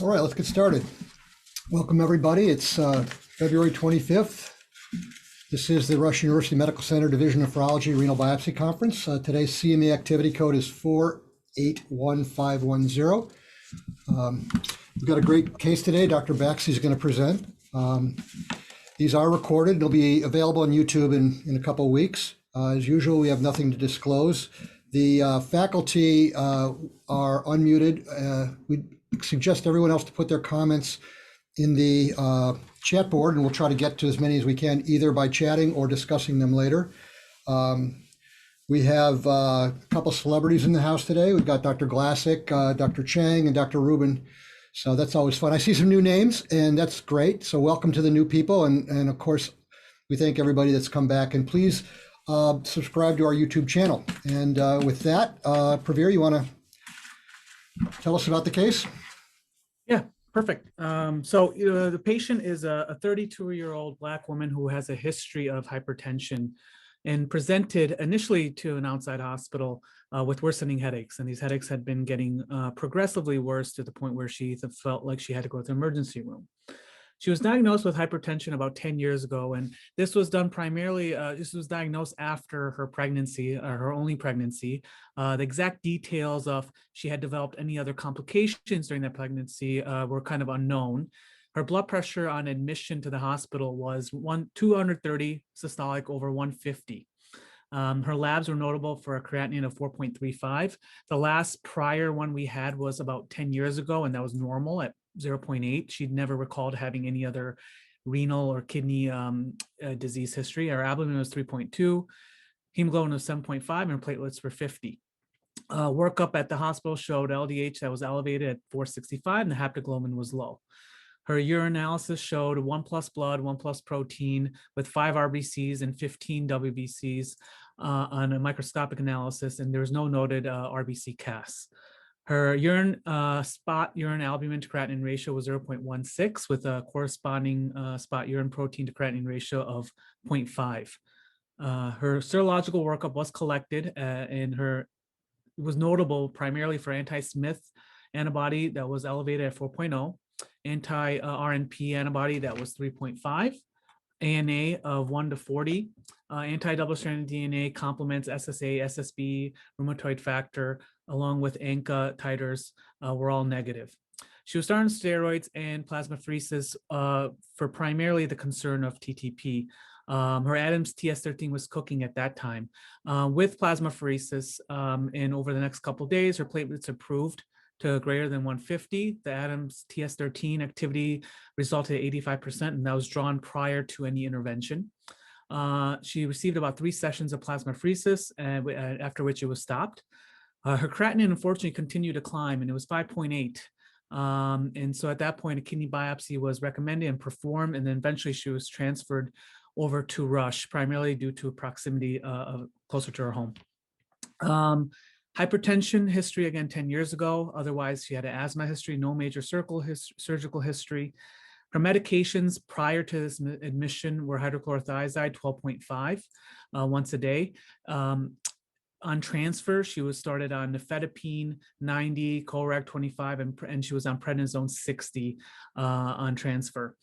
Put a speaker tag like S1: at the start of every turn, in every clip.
S1: All right, let's get started. Welcome, everybody. It's February 25th. This is the Rush University Medical Center Division of Nephrology Renal Biopsy Conference. Today's CME activity code is 481510. We've got a great case today. Dr. Baxi is going to present. These are recorded. They'll be available on YouTube in a couple of weeks. As usual, we have nothing to disclose. The faculty are unmuted. We suggest everyone else to put their comments in the chat board, and we'll try to get to as many as we can, either by chatting or discussing them later. We have a couple celebrities in the house today. We've got Dr. Glassick, Dr. Chang, and Dr. Rubin. So that's always fun. I see some new names, and that's great. So welcome to the new people. And of course, we thank everybody that's come back. And please subscribe to our YouTube channel. And with that, Pravir, you want to tell us about the case?
S2: Yeah, perfect. So the patient is a 32-year-old Black woman who has a history of hypertension and presented initially to an outside hospital with worsening headaches. And these headaches had been getting progressively worse to the point where she felt like she had to go to the emergency room. She was diagnosed with hypertension about 10 years ago, and this was done primarily, this was diagnosed after her pregnancy, or her only pregnancy. The exact details of she had developed any other complications during that pregnancy were kind of unknown. Her blood pressure on admission to the hospital was 230 systolic over 150. Her labs were notable for a creatinine of 4.35. The last prior one we had was about 10 years ago, and that was normal at 0.8. She'd never recalled having any other renal or kidney disease history. Her albumin was 3.2, hemoglobin was 7.5, and her platelets were 50. Workup at the hospital showed LDH that was elevated at 465, and the haptoglobin was low. Her urine analysis showed 1 plus blood, 1 plus protein with 5 RBCs and 15 WBCs on a microscopic analysis, and there was no noted RBC CAS. Her urine spot urine albumin to creatinine ratio was 0.16 with a corresponding spot urine protein to creatinine ratio of 0.5. Her serological workup was collected and it was notable primarily for anti-Smith antibody that was elevated at 4.0, anti-RNP antibody that was 3.5, ANA of 1 to 40, anti-double-stranded DNA complements SSA, SSB, rheumatoid factor, along with ANCA titers were all negative. She was starting steroids and plasmapheresis for primarily the concern of TTP. Her Adams TS13 was cooking at that time. With plasmapheresis, and over the next couple of days, her platelets improved to greater than 150. The Adams TS13 activity resulted at 85%, and that was drawn prior to any intervention. She received about 3 sessions of plasmapheresis, after which it was stopped. Her creatinine, unfortunately, continued to climb, and it was 5.8. And so at that point, a kidney biopsy was recommended and performed, and then eventually she was transferred over to Rush, primarily due to proximity closer to her home. Hypertension history, again, 10 years ago. Otherwise, she had an asthma history, no major surgical history. Her medications prior to this admission were hydrochlorothiazide, 12.5 once a day. On transfer, she was started on nifedipine 90, Colrag 25, and she was on prednisone 60 on transfer.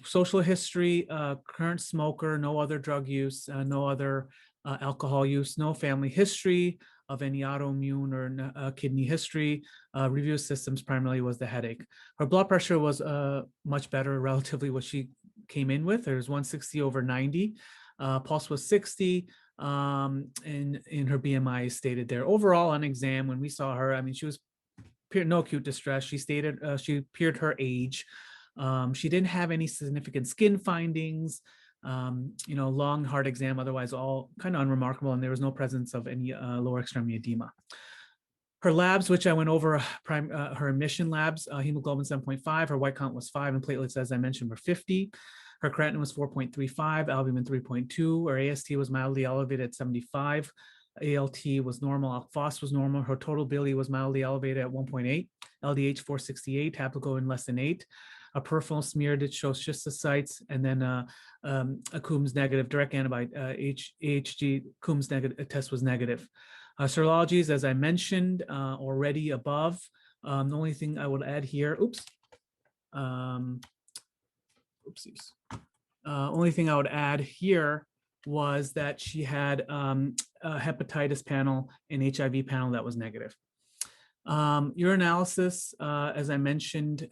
S2: Social history, current smoker, no other drug use, no other alcohol use, no family history of any autoimmune or kidney history. Review systems primarily was the headache. Her blood pressure was much better relatively what she came in with. There was 160 over 90. Pulse was 60. And her BMI is stated there. Overall, on exam, when we saw her, I mean, she was no acute distress. She stated she appeared her age. She didn't have any significant skin findings. Long heart exam, otherwise all kind of unremarkable, and there was no presence of any lower extremity edema. Her labs, which I went over, her emission labs, hemoglobin 7.5, her white count was 5, and platelets, as I mentioned, were 50. Her creatinine was 4.35, albumin 3.2, her AST was mildly elevated at 75, ALT was normal, phos was normal, her total bilirubin was mildly elevated at 1.8, LDH 468, haploglobin less than 8. A peripheral smear did show schistocytes, and then a Coombs negative direct antibody, AHG Coombs negative test was negative. Serologies, as I mentioned already above, The only thing I would add here, oopsies. Only thing I would add here was that she had a hepatitis panel and HIV panel that was negative. Urinalysis, as I mentioned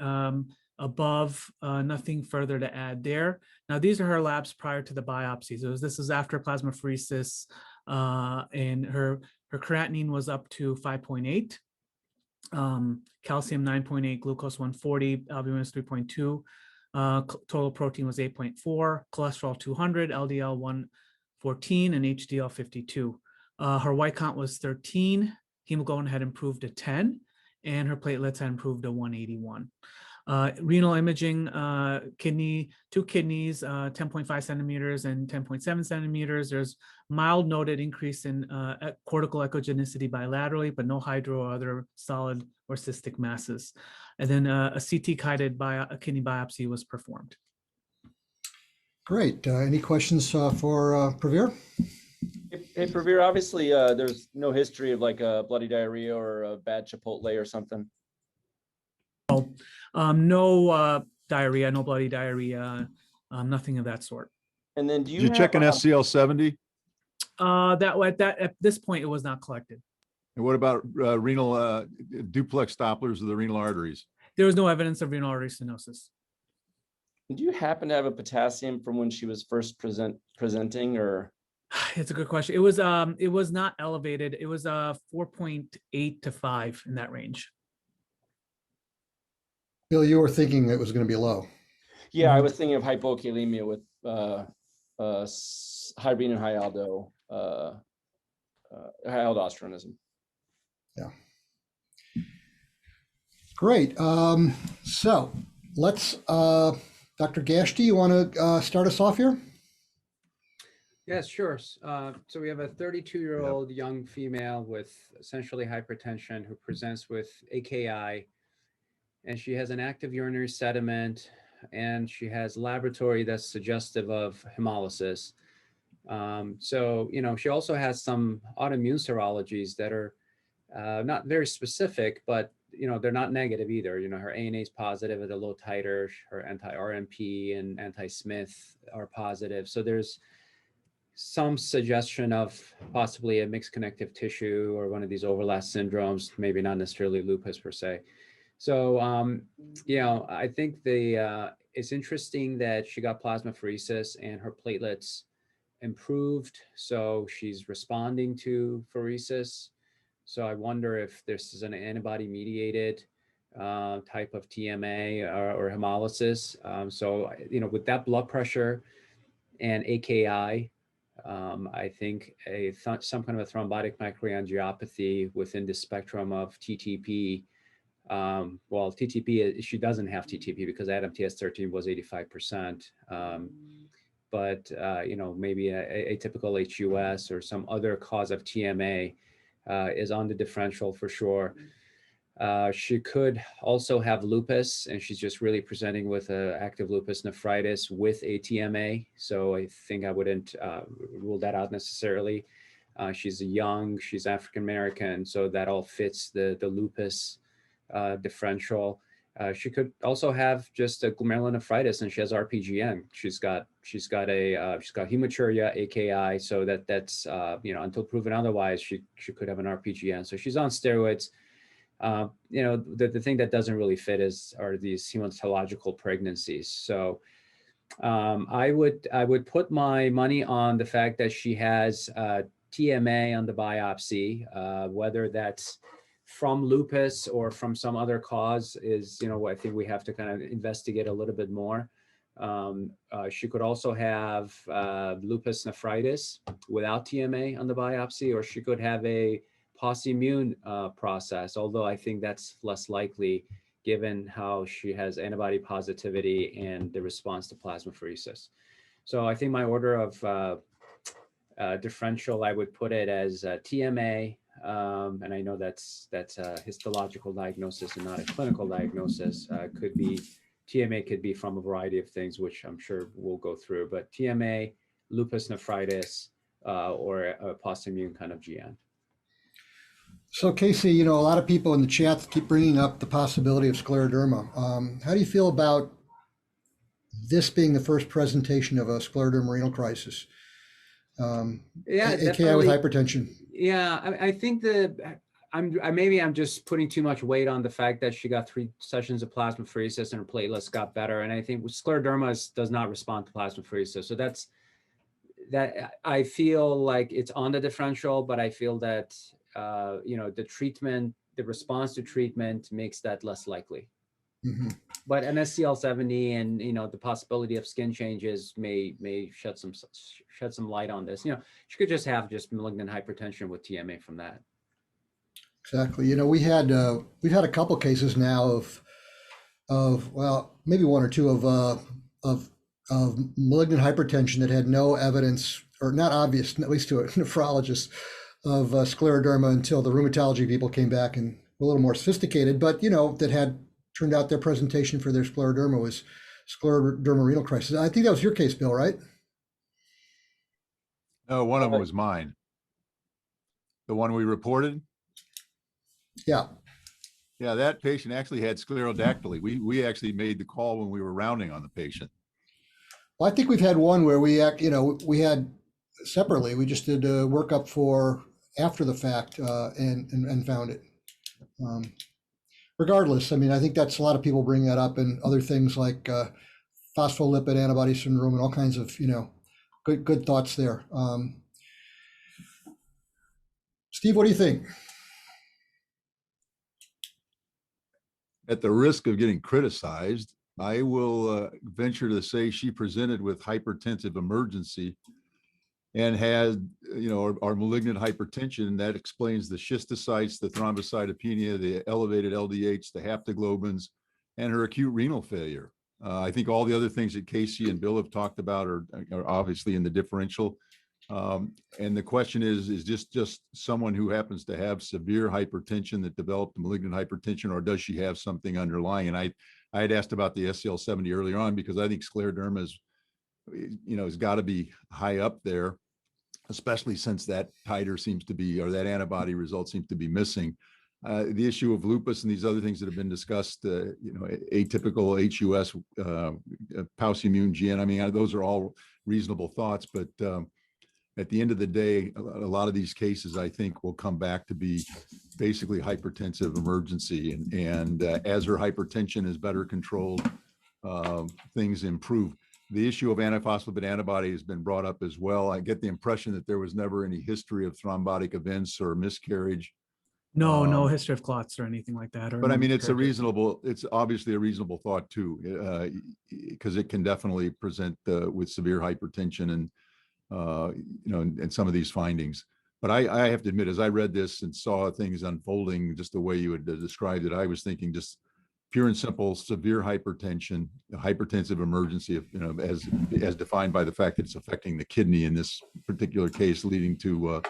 S2: above, nothing further to add there. Now, these are her labs prior to the biopsy. So this is after plasmapheresis, and her creatinine was up to 5.8, calcium 9.8, glucose 140, albumin was 3.2. Total protein was 8.4, cholesterol 200, LDL 114, and HDL 52. Her white count was 13, hemoglobin had improved to 10, and her platelets had improved to 181. Renal imaging, two kidneys, 10.5 centimeters and 10.7 centimeters. There's mild noted increase in cortical echogenicity bilaterally, but no hydro or other solid or cystic masses. And then a CT-guided kidney biopsy was performed.
S1: Great. Any questions for Pravir?
S3: Hey, Pravir, obviously there's no history of like a bloody diarrhea or a bad Chipotle or something.
S2: No diarrhea, no bloody diarrhea, nothing of that sort.
S3: And then do
S4: Did you check an SCL 70?
S2: At this point, it was not collected.
S4: And what about renal duplex Dopplers of the renal arteries?
S2: There was no evidence of renal artery stenosis.
S3: Do you happen to have a potassium from when she was first presenting, or?
S2: It's a good question. It was not elevated. It was 4.8 to 5 in that range.
S1: Bill, you were thinking it was going to be low.
S3: Yeah, I was thinking of hypokalemia with high renal high aldosteronism.
S1: Yeah. Great. So let's, Dr. Gashty, you want to start us off here?
S5: Yes, sure. So we have a 32-year-old young female with essentially hypertension who presents with AKI, and she has an active urinary sediment, and she has laboratory that's suggestive of hemolysis. So, she also has some autoimmune serologies that are not very specific, but, they're not negative either. Her ANA is positive at a low titer, her anti-RMP and anti-Smith are positive. So there's some suggestion of possibly a mixed connective tissue or one of these overlap syndromes, maybe not necessarily lupus per se. So, I think it's interesting that she got plasmapheresis and her platelets improved. So she's responding to pheresis. So I wonder if this is an antibody mediated type of TMA or hemolysis. So, with that blood pressure and AKI, I think some kind of a thrombotic microangiopathy within the spectrum of TTP. TTP, she doesn't have TTP because ADAM-TS13 was 85%. But maybe a typical HUS or some other cause of TMA is on the differential for sure. She could also have lupus, and she's just really presenting with active lupus nephritis with a TMA. So I think I wouldn't rule that out necessarily. She's young, she's African-American, so that all fits the lupus differential. She could also have just a glomerulonephritis, and she has RPGN. She's got hematuria, AKI. So that's until proven otherwise, she could have an RPGN. So she's on steroids. The thing that doesn't really fit are these hematological pregnancies. So I would put my money on the fact that she has TMA on the biopsy, whether that's from lupus or from some other cause is, I think we have to kind of investigate a little bit more. She could also have lupus nephritis without TMA on the biopsy, or she could have a post-immune process, although I think that's less likely given how she has antibody positivity and the response to plasmapheresis. So I think my order of differential, I would put it as TMA, and I know that's a histological diagnosis and not a clinical diagnosis. TMA could be from a variety of things, which I'm sure we'll go through, but TMA, lupus nephritis, or a post-immune kind of GN.
S1: So Casey, you know, a lot of people in the chat keep bringing up the possibility of scleroderma. How do you feel about this being the first presentation of a scleroderma renal crisis?
S5: Yeah,
S1: AKI with
S5: definitely.
S1: hypertension.
S5: Yeah, I think that maybe I'm just putting too much weight on the fact that she got 3 sessions of plasmapheresis and her platelets got better. And I think scleroderma does not respond to plasmapheresis. So that I feel like it's on the differential, but I feel that you know, the response to treatment makes that less likely.
S1: Mm-hmm.
S5: But an SCL70 and, you know, the possibility of skin changes may shed some light on this. You know, she could just have malignant hypertension with TMA from that.
S1: Exactly. You know, we've had a couple cases now of well, maybe one or two of malignant hypertension that had no evidence or not obvious, at least to a nephrologist, of scleroderma until the rheumatology people came back and were a little more sophisticated, but you know, that had turned out their presentation for their scleroderma was scleroderma renal crisis. I think that was your case, Bill, right?
S4: No, one of them was mine. The one we reported.
S1: Yeah.
S4: Yeah, that patient actually had sclerodactyly. We actually made the call when we were rounding on the patient.
S1: Well, I think we've had one where we had separately, we just did a workup for after the fact and found it. Regardless, I mean, I think that's a lot of people bring that up and other things like phospholipid antibody syndrome and all kinds of, you know, good thoughts there. Steve, what do you think?
S4: At the risk of getting criticized, I will venture to say she presented with hypertensive emergency and had, you know, our malignant hypertension. That explains the schistocytes, the thrombocytopenia, the elevated LDH, the haptoglobins, and her acute renal failure. I think all the other things that Casey and Bill have talked about are obviously in the differential. And the question is this just someone who happens to have severe hypertension that developed malignant hypertension, or does she have something underlying? And I had asked about the SCL70 earlier on because I think scleroderma is, you know, has got to be high up there, especially since that titer seems to be, or that antibody result seems to be missing. The issue of lupus and these other things that have been discussed, you know, atypical HUS, Pauci-immune GN, I mean, those are all reasonable thoughts, but at the end of the day, a lot of these cases, I think, will come back to be basically hypertensive emergency. And as her hypertension is better controlled, things improve. The issue of antiphospholipid antibody has been brought up as well. I get the impression that there was never any history of thrombotic events or miscarriage.
S2: No history of clots or anything like that.
S4: But I mean, it's obviously a reasonable thought too, because it can definitely present with severe hypertension and, you know, and some of these findings. But I have to admit, as I read this and saw things unfolding just the way you had described it, I was thinking just pure and simple severe hypertension, hypertensive emergency, you know, as defined by the fact that it's affecting the kidney in this particular case, leading to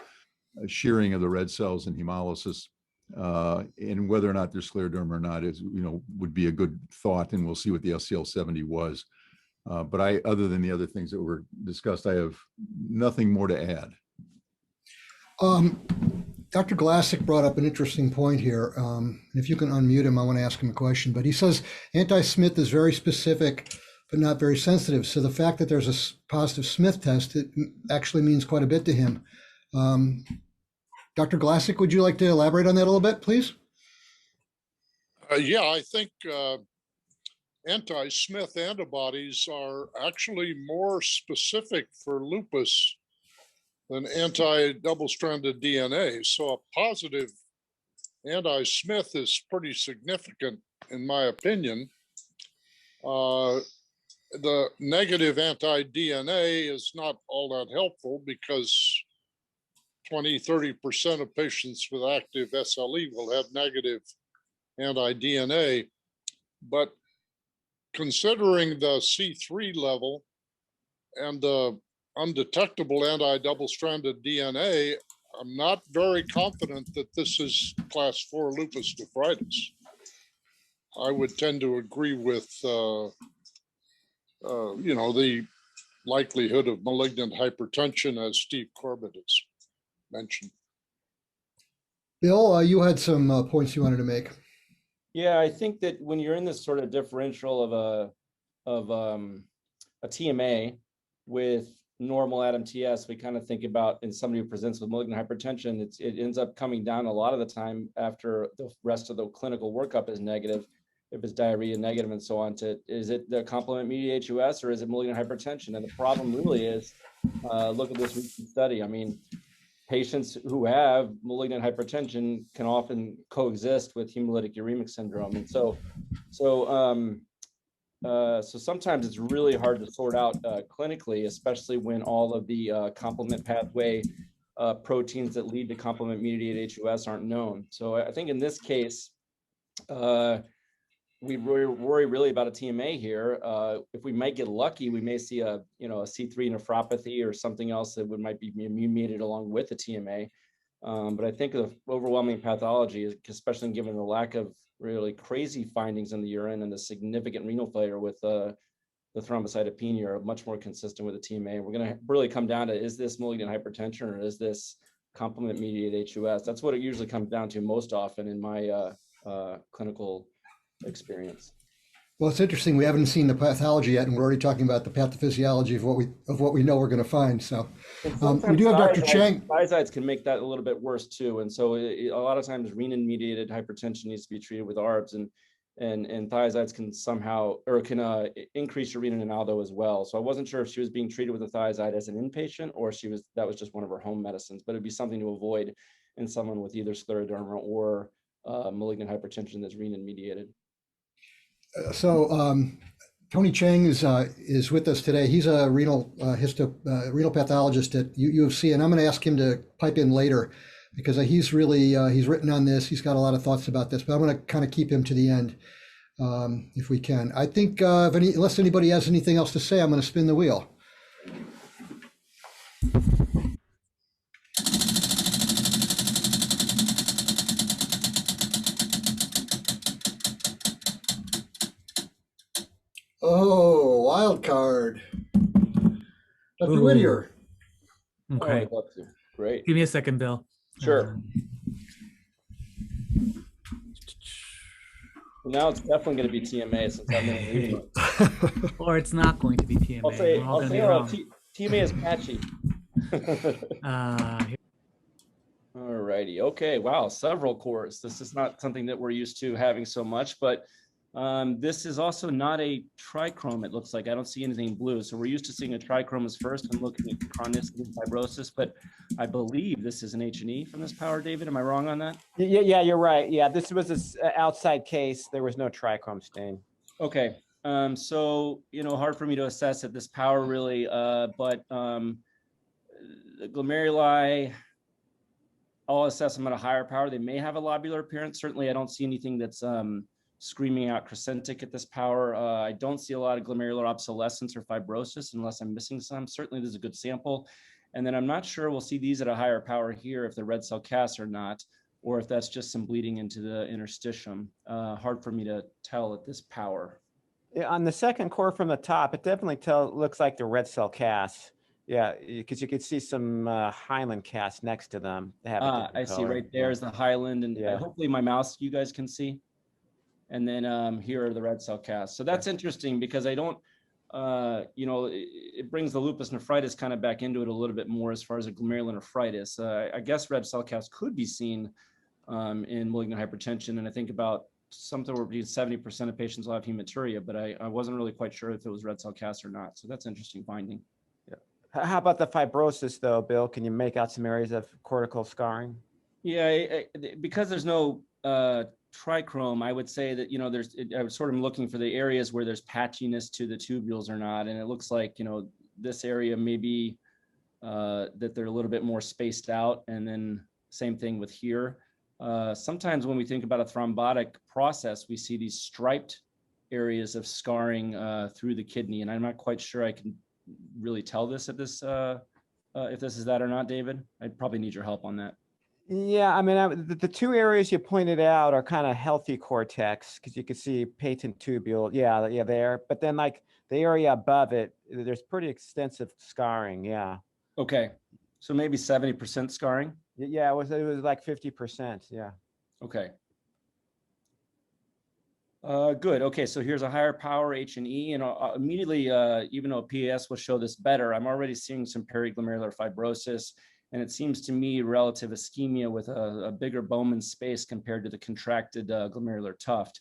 S4: shearing of the red cells and hemolysis. And whether or not there's scleroderma or not is, you know, would be a good thought, and we'll see what the SCL70 was. But other than the other things that were discussed, I have nothing more to add.
S1: Dr. Glassick brought up an interesting point here. If you can unmute him, I want to ask him a question. But he says anti-Smith is very specific, but not very sensitive. So the fact that there's a positive Smith test, it actually means quite a bit to him. Dr. Glassick, would you like to elaborate on that a little bit, please?
S6: Yeah, I think anti-Smith antibodies are actually more specific for lupus than anti-double-stranded DNA. So a positive anti-Smith is pretty significant, in my opinion. The negative anti-DNA is not all that helpful because 20-30% of patients with active SLE will have negative anti-DNA. But considering the C3 level and the undetectable anti-double-stranded DNA, I'm not very confident that this is class 4 lupus nephritis. I would tend to agree with, you know, the likelihood of malignant hypertension, as Steve Corbett has mentioned.
S1: Bill, you had some points you wanted to make.
S3: Yeah, I think that when you're in this sort of differential of a TMA with normal Adam TS, we kind of think about in somebody who presents with malignant hypertension, it ends up coming down a lot of the time after the rest of the clinical workup is negative, if it's diarrhea negative and so on, to is it the complement mediated HUS or is it malignant hypertension? And the problem really is, look at this recent study. I mean, patients who have malignant hypertension can often coexist with hemolytic uremic syndrome. And so sometimes it's really hard to sort out clinically, especially when all of the complement pathway proteins that lead to complement mediated HUS aren't known. So I think in this case, we worry really about a TMA here. If we might get lucky, we may see a C3 nephropathy or something else that might be immune mediated along with the TMA. But I think the overwhelming pathology, especially given the lack of really crazy findings in the urine and the significant renal failure with the thrombocytopenia, are much more consistent with the TMA. We're going to really come down to, is this malignant hypertension or is this complement mediated HUS? That's what it usually comes down to most often in my clinical experience.
S1: Well, it's interesting. We haven't seen the pathology yet, and we're already talking about the pathophysiology of what we know we're going to find. So we do have Dr. Chang.
S3: Thiazides can make that a little bit worse too, and so a lot of times renin-mediated hypertension needs to be treated with ARBs, and thiazides can somehow can increase your renin and aldo as well. So I wasn't sure if she was being treated with a thiazide as an inpatient or that was just one of her home medicines, but it'd be something to avoid in someone with either scleroderma or malignant hypertension that's renin-mediated.
S1: So Tony Chang is with us today. He's a renal pathologist at U of C, and I'm going to ask him to pipe in later because he's written on this. He's got a lot of thoughts about this, but I'm going to kind of keep him to the end if we can. I think unless anybody has anything else to say, I'm going to spin the wheel. Oh, wild card. Dr. Whittier.
S2: Okay.
S3: Oh, great.
S2: Give me a second, Bill.
S3: Sure. Now it's definitely going to be TMA since I'm in reading.
S2: Or it's not going to be TMA.
S3: I'll say TMA is patchy.
S2: Uh,
S3: All righty. Okay. Wow. Several cores. This is not something that we're used to having so much, but this is also not a trichrome. It looks like I don't see anything blue. So we're used to seeing a trichrome as first. I'm looking at chronicity and fibrosis, but I believe this is an H&E from this power. David, am I wrong on that?
S7: Yeah, you're right. Yeah, this was an outside case. There was no trichrome stain.
S3: Okay. So, hard for me to assess at this power really, but the glomeruli, I'll assess them at a higher power. They may have a lobular appearance. Certainly, I don't see anything that's screaming out crescentic at this power. I don't see a lot of glomerular obsolescence or fibrosis unless I'm missing some. Certainly, this is a good sample. And then I'm not sure we'll see these at a higher power here if they're red cell casts or not, or if that's just some bleeding into the interstitium. Hard for me to tell at this power.
S7: Yeah, on the second core from the top, it definitely looks like the red cell casts. Yeah, because you could see some hyaline casts next to them.
S3: I see right there is the hyaline, and
S7: yeah.
S3: Hopefully my mouse you guys can see. And then here are the red cell casts. So that's interesting because I don't, it brings the lupus nephritis kind of back into it a little bit more as far as a glomerular nephritis. I guess red cell casts could be seen in malignant hypertension. And I think about something where between 70% of patients will have hematuria, but I wasn't really quite sure if it was red cell casts or not. So that's an interesting finding.
S7: Yeah. How about the fibrosis though, Bill? Can you make out some areas of cortical scarring?
S3: Yeah, because there's no trichrome, I would say that, I was sort of looking for the areas where there's patchiness to the tubules or not. And it looks like, this area maybe that they're a little bit more spaced out. And then same thing with here. Sometimes when we think about a thrombotic process, we see these striped areas of scarring through the kidney. And I'm not quite sure I can really tell this if this is that or not, David. I'd probably need your help on that.
S7: Yeah, I mean, the two areas you pointed out are kind of healthy cortex because you can see patent tubule. Yeah, there. But then like the area above it, there's pretty extensive scarring. Yeah.
S3: Okay. So maybe 70% scarring.
S7: Yeah, it was like 50%. Yeah.
S3: Okay. Good. Okay, so here's a higher power H&E, and immediately, even though PAS will show this better, I'm already seeing some periglomerular fibrosis, and it seems to me relative ischemia with a bigger Bowman space compared to the contracted glomerular tuft.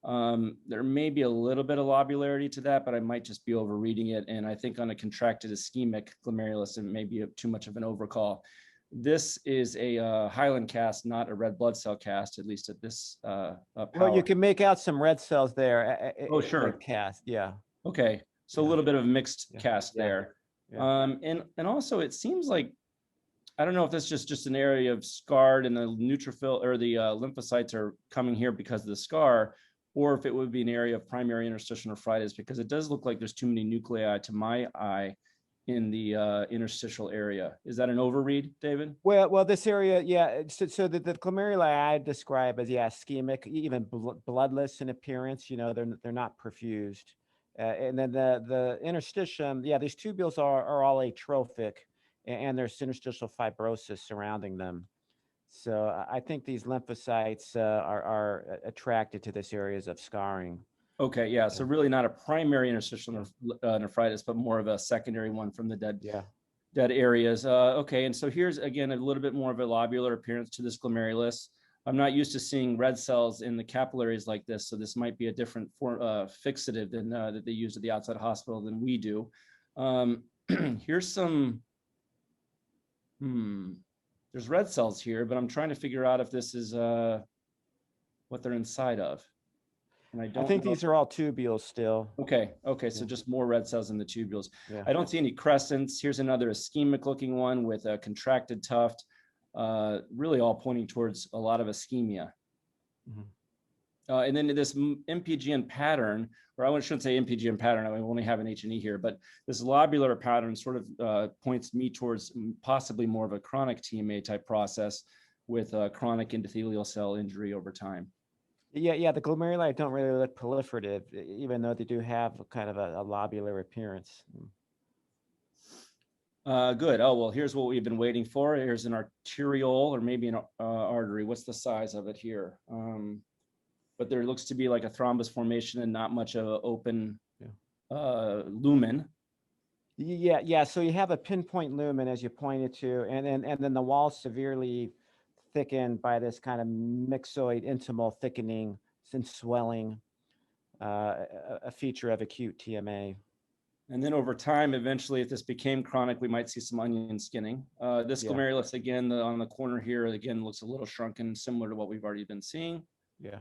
S3: There may be a little bit of lobularity to that, but I might just be overreading it. And I think on a contracted ischemic glomerulus, it may be too much of an overcall. This is a Highland cast, not a red blood cell cast, at least at this
S7: Well,
S3: power.
S7: you can make out some red cells there.
S3: Oh, sure.
S7: Cast. Yeah.
S3: Okay, so a
S7: Yeah.
S3: little bit of mixed
S7: Yeah.
S3: cast
S7: Yeah.
S3: there.
S7: Yeah.
S3: And also it seems like, I don't know if that's just an area of scarred and the neutrophil or the lymphocytes are coming here because of the scar, or if it would be an area of primary interstitial nephritis, because it does look like there's too many nuclei to my eye in the interstitial area. Is that an overread, David?
S7: Well, this area, yeah. So the glomeruli I describe as ischemic, even bloodless in appearance. You know, they're not perfused. And then the interstitium, yeah, these tubules are all atrophic, and there's interstitial fibrosis surrounding them. So I think these lymphocytes are attracted to this areas of scarring.
S3: Okay, yeah. So really not a primary interstitial nephritis, but more of a secondary one from the dead areas. Okay, and so here's again a little bit more of a lobular appearance to this glomerulus. I'm not used to seeing red cells in the capillaries like this, so this might be a different fixative than that they use at the outside hospital than we do. Here's some. There's red cells here, but I'm trying to figure out if this is what they're inside of. And I
S7: think
S3: know.
S7: these are all tubules still.
S3: Okay, so just more red cells in the tubules.
S7: Yeah.
S3: I don't see any crescents. Here's another ischemic looking one with a contracted tuft, really all pointing towards a lot of ischemia. And then this MPGN pattern, or I shouldn't say MPGN pattern, I only have an H&E here, but this lobular pattern sort of points me towards possibly more of a chronic TMA type process with chronic endothelial cell injury over time.
S7: Yeah, the glomeruli don't really look proliferative, even though they do have kind of a lobular appearance.
S3: Good. Oh, well, here's what we've been waiting for. Here's an arteriole or maybe an artery. What's the size of it here? But there looks to be like a thrombus formation and not much of an open lumen.
S7: Yeah. So you have a pinpoint lumen, as you pointed to, and then the wall severely thickened by this kind of myxoid intimal thickening and swelling, a feature of acute TMA.
S3: And then over time, eventually, if this became chronic, we might see some onion skinning. This glomerulus, again, on the corner here, again, looks a little shrunken, similar to what we've already been seeing.
S7: Yeah.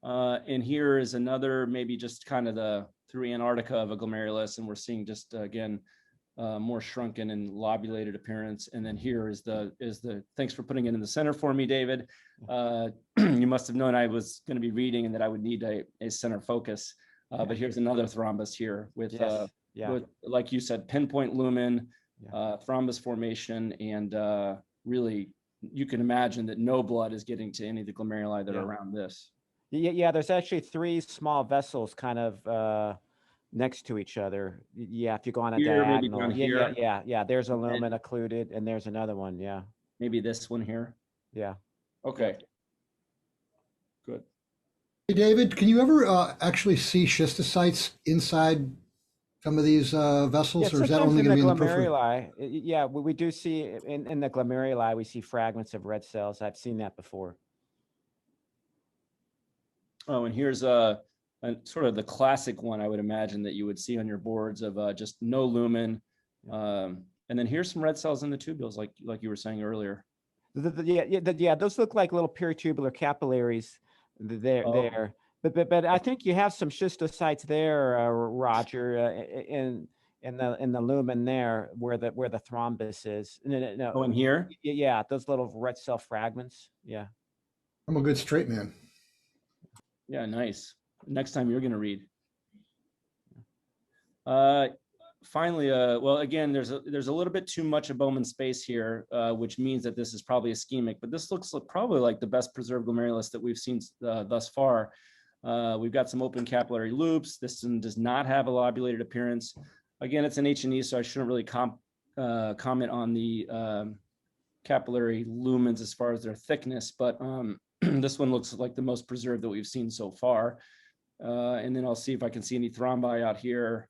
S3: And here is another, maybe just kind of the through Antarctica of a glomerulus, and we're seeing just, again, more shrunken and lobulated appearance. And then here is the thanks for putting it in the center for me, David. You must have known I was going to be reading and that I would need a center focus. But here's another thrombus here with, with, like you said, pinpoint lumen, thrombus formation, and really, you can imagine that no blood is getting to any of the glomeruli that are around this.
S7: Yeah, there's actually 3 small vessels kind of next to each other. Yeah, if you go on a diagonal. Yeah. There's a lumen occluded, and there's another one. Yeah.
S3: Maybe this one here.
S7: Yeah.
S3: Okay. Good.
S1: Hey, David, can you ever actually see schistocytes inside some of these vessels, or is that only going to be in the
S7: glomeruli? Yeah, we do see in the glomeruli, we see fragments of red cells. I've seen that before.
S3: Oh, and here's a sort of the classic one I would imagine that you would see on your boards of just no lumen. And then here's some red cells in the tubules, like you were saying earlier.
S7: Those look like little peritubular capillaries there. But I think you have some schistocytes there, Roger, in the lumen there where the thrombus is. No.
S3: Oh, in here?
S7: Yeah, those little red cell fragments. Yeah.
S1: I'm a good straight man.
S3: Yeah, nice. Next time you're going to read. Finally, well, again, there's a little bit too much of Bowman space here, which means that this is probably ischemic, but this looks probably like the best preserved glomerulus that we've seen thus far. We've got some open capillary loops. This one does not have a lobulated appearance. Again, it's an H&E, so I shouldn't really comment on the capillary lumens as far as their thickness, but this one looks like the most preserved that we've seen so far. And then I'll see if I can see any thrombi out here.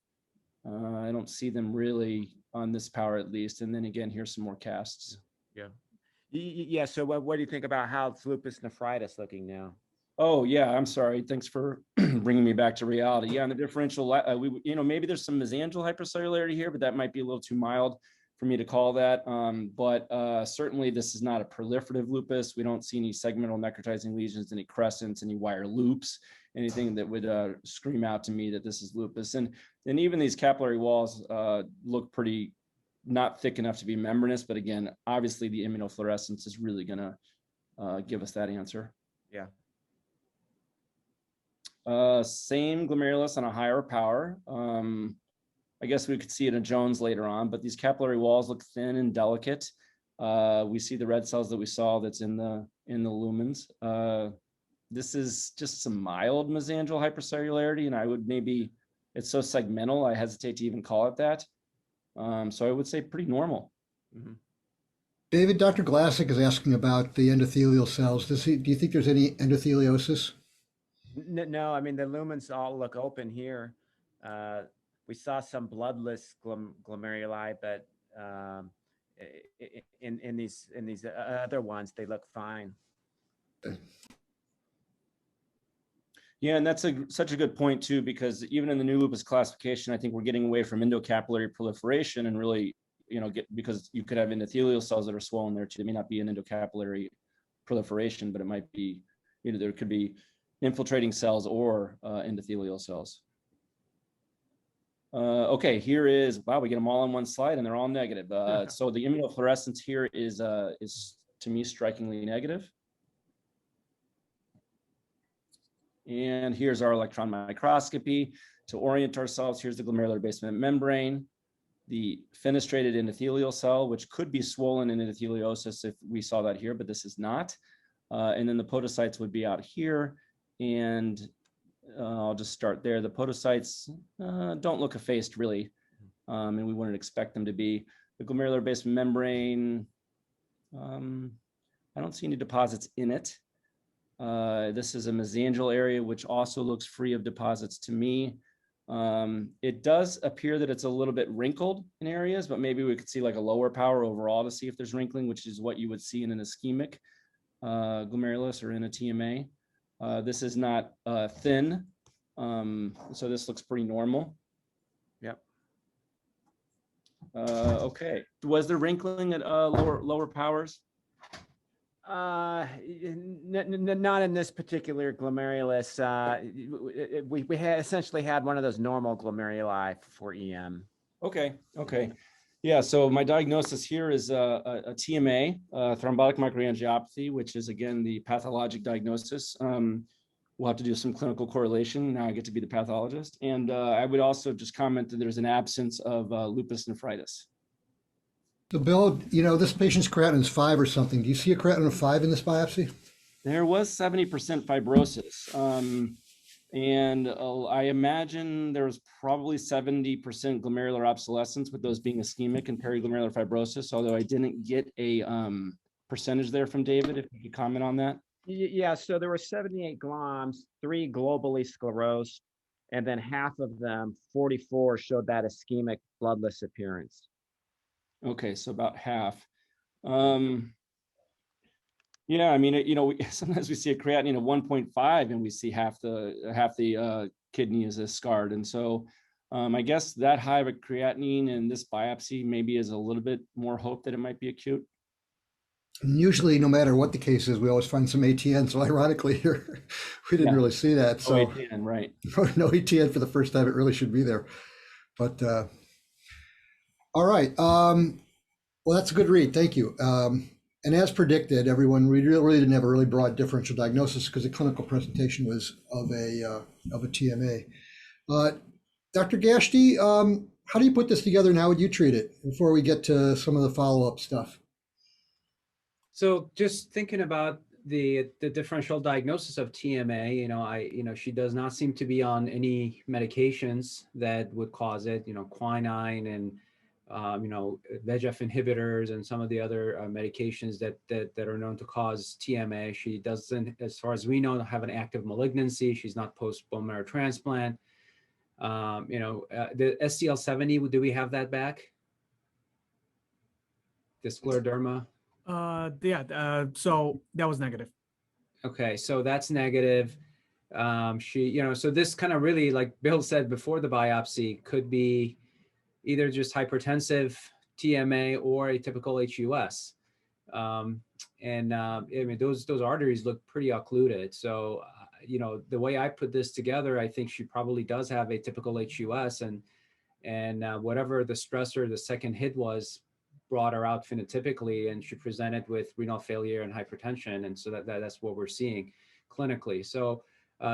S3: I don't see them really on this power at least. And then again, here's some more casts.
S7: Yeah. Yeah. So what do you think about how it's lupus nephritis looking now?
S3: Oh yeah, I'm sorry. Thanks for bringing me back to reality. Yeah, and the differential, maybe there's some mesangial hypercellularity here, but that might be a little too mild for me to call that. But certainly this is not a proliferative lupus. We don't see any segmental necrotizing lesions, any crescents, any wire loops, anything that would scream out to me that this is lupus. And even these capillary walls look pretty not thick enough to be membranous. But again, obviously the immunofluorescence is really going to give us that answer.
S7: Yeah.
S3: Same glomerulus on a higher power. I guess we could see it in Jones later on, but these capillary walls look thin and delicate. We see the red cells that we saw that's in the lumens. This is just some mild mesangial hypercellularity, and I would it's so segmental, I hesitate to even call it that. So I would say pretty normal.
S7: Mm-hmm.
S1: David, Dr. Glassick is asking about the endothelial cells. Do you think there's any endotheliosis?
S7: No, I mean, the lumens all look open here. We saw some bloodless glomeruli, but in these other ones, they look fine.
S3: Yeah, and that's such a good point too, because even in the new lupus classification, I think we're getting away from endocapillary proliferation and really, because you could have endothelial cells that are swollen there too. It may not be an endocapillary proliferation, but it might be, there could be infiltrating cells or endothelial cells. Okay, here is, wow, we get them all on one slide and they're all negative. So the immunofluorescence here is to me strikingly negative. And here's our electron microscopy. To orient ourselves, here's the glomerular basement membrane, the fenestrated endothelial cell, which could be swollen in endotheliosis if we saw that here, but this is not. And then the podocytes would be out here. And I'll just start there. The podocytes don't look effaced really, and we wouldn't expect them to be. The glomerular basement membrane, I don't see any deposits in it. This is a mesangial area, which also looks free of deposits to me. It does appear that it's a little bit wrinkled in areas, but maybe we could see like a lower power overall to see if there's wrinkling, which is what you would see in an ischemic glomerulus or in a TMA. This is not thin, so this looks pretty normal.
S7: Yep.
S3: Okay. Was there wrinkling at lower powers?
S7: Not in this particular glomerulus. We had essentially had one of those normal glomeruli for EM.
S3: Okay. Yeah, so my diagnosis here is a TMA, thrombotic microangiopathy, which is again the pathologic diagnosis. We'll have to do some clinical correlation. Now I get to be the pathologist. And I would also just comment that there's an absence of lupus nephritis.
S1: So Bill, this patient's creatinine is 5 or something. Do you see a creatinine of 5 in this biopsy?
S3: There was 70% fibrosis. And I imagine there was probably 70% glomerular obsolescence, with those being ischemic and periglomerular fibrosis, although I didn't get a percentage there from David, if you could comment on that.
S7: Yeah, so there were 78 gloms, 3 globally sclerosed, and then half of them, 44, showed that ischemic bloodless appearance.
S3: Okay, so about half. Yeah, I mean, sometimes we see a creatinine of 1.5 and we see half the kidney is scarred. And so I guess that high of a creatinine in this biopsy maybe is a little bit more hope that it might be acute.
S1: And usually, no matter what the case is, we always find some ATN. So ironically here, we didn't really see that. So
S3: no ATN, right.
S1: No ATN for the first time. It really should be there. But all right. Well, that's a good read. Thank you. And as predicted, everyone, we really didn't have a really broad differential diagnosis because the clinical presentation was of a TMA. Dr. Gashty, how do you put this together and how would you treat it before we get to some of the follow-up stuff?
S5: So just thinking about the differential diagnosis of TMA, she does not seem to be on any medications that would cause it, quinine and VEGF inhibitors and some of the other medications that are known to cause TMA. She doesn't, as far as we know, have an active malignancy. She's not post bone marrow transplant. The SCL70, do we have that back? The scleroderma?
S2: So that was negative.
S5: Okay, so that's negative. So this kind of really, like Bill said before the biopsy, could be either just hypertensive TMA or a typical HUS. Those arteries look pretty occluded. So, the way I put this together, I think she probably does have a typical HUS, and whatever the stressor, the second hit was, brought her out phenotypically, and she presented with renal failure and hypertension. And so that's what we're seeing clinically. So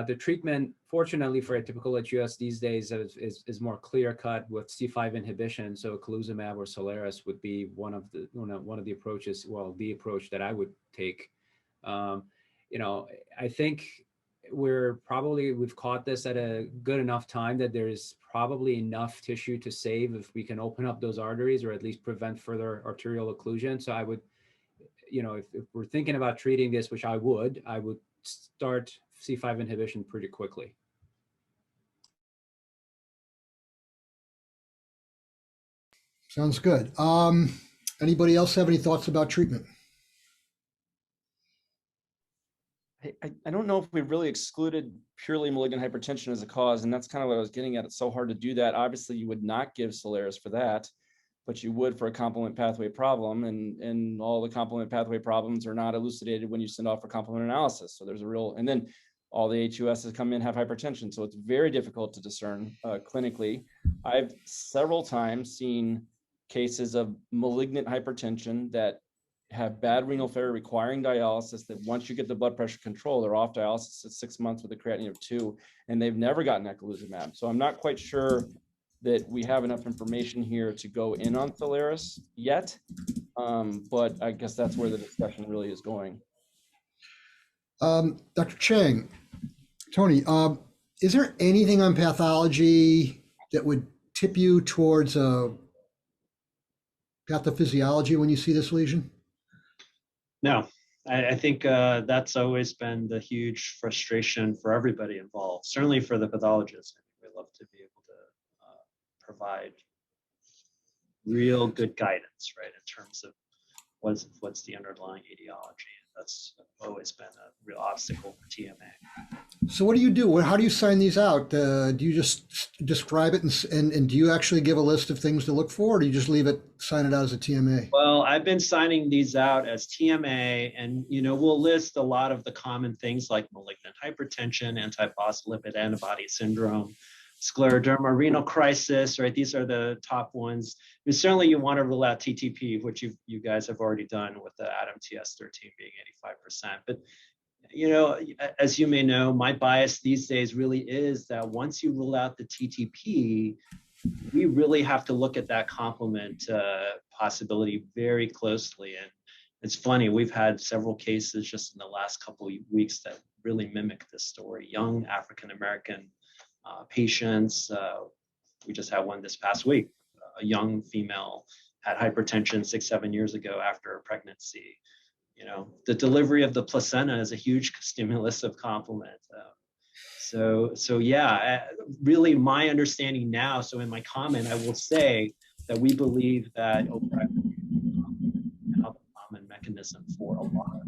S5: the treatment, fortunately for atypical HUS these days, is more clear cut with C5 inhibition. So eculizumab or Solaris would be one of the approaches. Well, the approach that I would take. I think we've caught this at a good enough time that there's probably enough tissue to save if we can open up those arteries, or at least prevent further arterial occlusion. So I would, if we're thinking about treating this, which I would start C5 inhibition pretty quickly.
S1: Sounds good. Anybody else have any thoughts about treatment?
S3: I don't know if we've really excluded purely malignant hypertension as a cause, and that's kind of what I was getting at. It's so hard to do that. Obviously, you would not give Solaris for that, but you would for a complement pathway problem, and all the complement pathway problems are not elucidated when you send off for complement analysis. So there's and then all the HUSs come in have hypertension, so it's very difficult to discern clinically. I've several times seen cases of malignant hypertension that have bad renal failure requiring dialysis, that once you get the blood pressure control, they're off dialysis at 6 months with a creatinine of 2, and they've never gotten eculizumab. So I'm not quite sure that we have enough information here to go in on Solaris yet, but I guess that's where the discussion really is going.
S1: Dr. Chang, Tony, is there anything on pathology that would tip you towards pathophysiology when you see this lesion?
S8: No, I think that's always been the huge frustration for everybody involved, certainly for the pathologist. We love to be able to provide real good guidance, right, in terms of what's the underlying etiology. That's always been a real obstacle for TMA.
S1: So what do you do? How do you sign these out? Do you just describe it and do you actually give a list of things to look for, or do you just leave it, sign it out as a TMA?
S8: Well, I've been signing these out as TMA, and we'll list a lot of the common things like malignant hypertension, antiphospholipid antibody syndrome, scleroderma, renal crisis, right? These are the top ones. And certainly you want to rule out TTP, which you guys have already done with the ADAM-TS13 being 85%. But, as you may know, my bias these days really is that once you rule out the TTP, we really have to look at that complement possibility very closely. And it's funny, we've had several cases just in the last couple of weeks that really mimic this story. Young African-American patients. We just had one this past week. A young female had hypertension 6-7 years ago after a pregnancy. The delivery of the placenta is a huge stimulus of complement. So yeah, really my understanding now. So in my comment, I will say that we believe that OPREC is a common mechanism for a lot,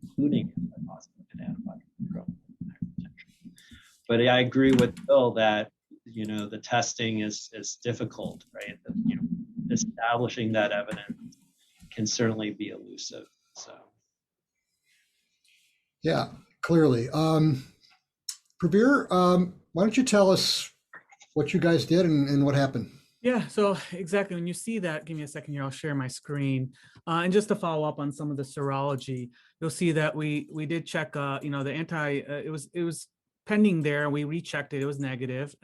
S8: including antiphospholipid antibody syndrome and hypertension. But I agree with Bill that the testing is difficult, right? Establishing that evidence can certainly be elusive. So
S1: yeah, clearly. Pravir, why don't you tell us what you guys did and what happened?
S2: Yeah, so exactly. When you see that, give me a second here, I'll share my screen. And just to follow up on some of the serology, you'll see that we did check, it was pending there. We rechecked it, it was negative.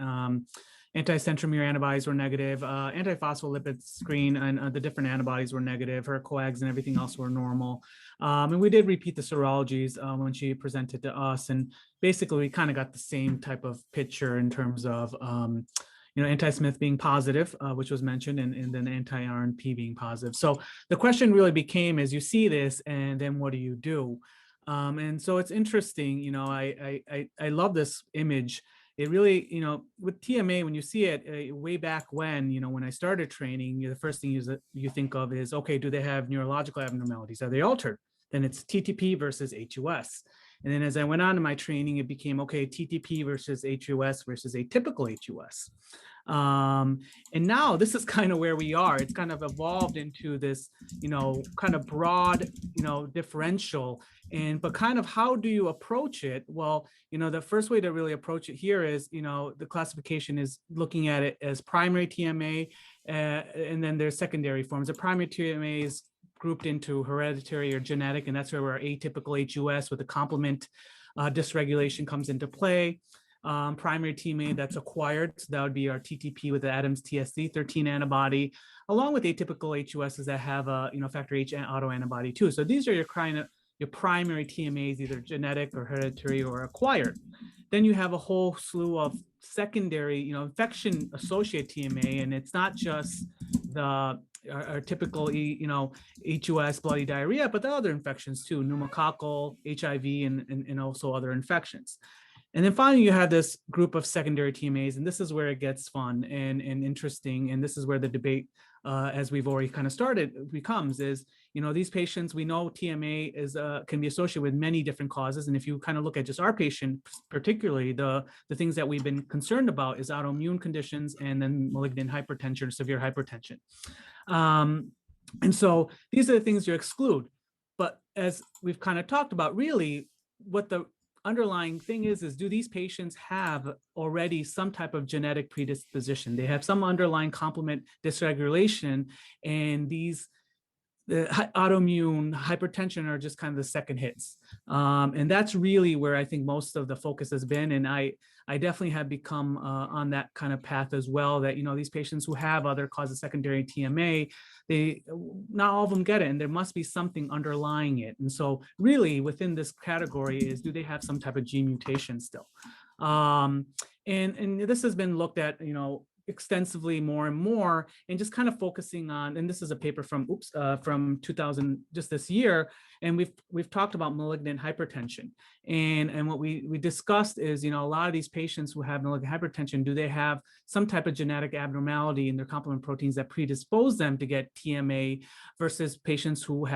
S2: Anti-centromere antibodies were negative. Antiphospholipid screen and the different antibodies were negative. Her coags and everything else were normal. And we did repeat the serologies when she presented to us. And basically, we kind of got the same type of picture in terms of, anti-Smith being positive, which was mentioned, and then anti-RNP being positive. So the question really became, as you see this, and then what do you do? And so it's interesting, I love this image. It really, with TMA, when you see it way back when, when I started training, the first thing you think of is, okay, do they have neurological abnormalities? Are they altered? Then it's TTP versus HUS. And then as I went on in my training, it became, okay, TTP versus HUS versus atypical HUS. And now this is kind of where we are. It's kind of evolved into this, kind of broad, differential. But kind of how do you approach it? Well, the first way to really approach it here is, the classification is looking at it as primary TMA, and then there's secondary forms. The primary TMA is grouped into hereditary or genetic, and that's where our atypical HUS with the complement dysregulation comes into play. Primary TMA that's acquired, so that would be our TTP with the Adams TSC13 antibody, along with atypical HUSs that have a factor H autoantibody too. So these are your primary TMAs, either genetic or hereditary or acquired. Then you have a whole slew of secondary, infection-associated TMA, and it's not just our typical, HUS, bloody diarrhea, but the other infections too, pneumococcal, HIV, and also other infections. And then finally, you have this group of secondary TMAs, and this is where it gets fun and interesting. And this is where the debate, as we've already kind of started, becomes is, these patients, we know TMA can be associated with many different causes. And if you kind of look at just our patient, particularly the things that we've been concerned about is autoimmune conditions and then malignant hypertension, severe hypertension. And so these are the things you exclude. But as we've kind of talked about, really what the underlying thing is do these patients have already some type of genetic predisposition? They have some underlying complement dysregulation, and the autoimmune hypertension are just kind of the second hits. And that's really where I think most of the focus has been. And I definitely have become on that kind of path as well, that, these patients who have other causes secondary TMA, not all of them get it, and there must be something underlying it. And so really within this category is, do they have some type of gene mutation still? And this has been looked at, extensively more and more, and just kind of focusing on, and this is a paper from 2000, just this year, and we've talked about malignant hypertension, and what we discussed is, a lot of these patients who have malignant hypertension, do they have some type of genetic abnormality in their complement proteins that predispose them to get TMA versus patients who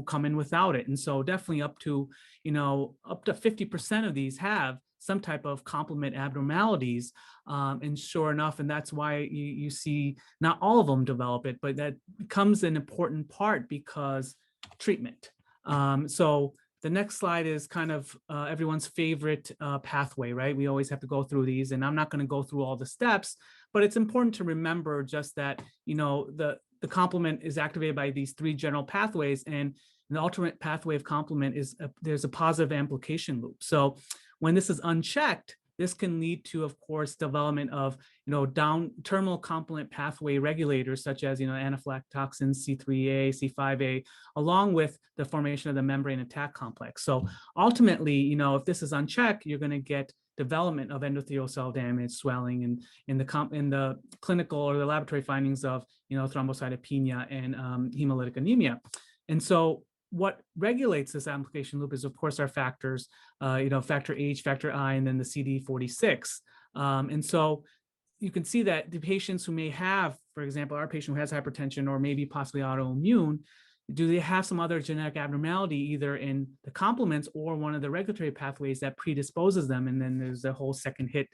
S2: come in without it? And so definitely up to 50% of these have some type of complement abnormalities, and sure enough, and that's why you see not all of them develop it, but that becomes an important part because treatment. So the next slide is kind of everyone's favorite pathway, right? We always have to go through these, and I'm not going to go through all the steps, but it's important to remember just that, the complement is activated by these three general pathways, and the ultimate pathway of complement is there's a positive amplification loop. So when this is unchecked, this can lead to, of course, development of, terminal complement pathway regulators such as, anaphylactoxins, C3A, C5A, along with the formation of the membrane attack complex. So ultimately, if this is unchecked, you're going to get development of endothelial cell damage, swelling, and in the clinical or the laboratory findings of, thrombocytopenia and hemolytic anemia. And so what regulates this amplification loop is, of course, our factors, factor H, factor I, and then the CD46. And so you can see that the patients who may have, for example, our patient who has hypertension or maybe possibly autoimmune, do they have some other genetic abnormality either in the complements or one of the regulatory pathways that predisposes them? And then there's the whole second hit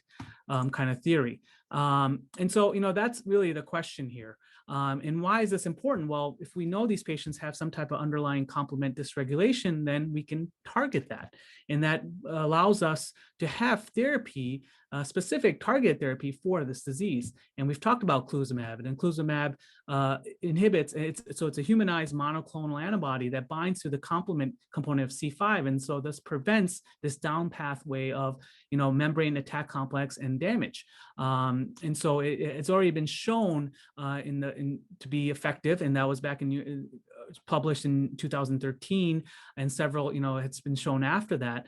S2: kind of theory. And so, that's really the question here. And why is this important? Well, if we know these patients have some type of underlying complement dysregulation, then we can target that. And that allows us to have therapy, specific targeted therapy for this disease. And we've talked about eculizumab, and eculizumab inhibits, it's a humanized monoclonal antibody that binds to the complement component of C5. And so this prevents this down pathway of, membrane attack complex and damage. And so it's already been shown to be effective. And that was back published in 2013, and several, it's been shown after that.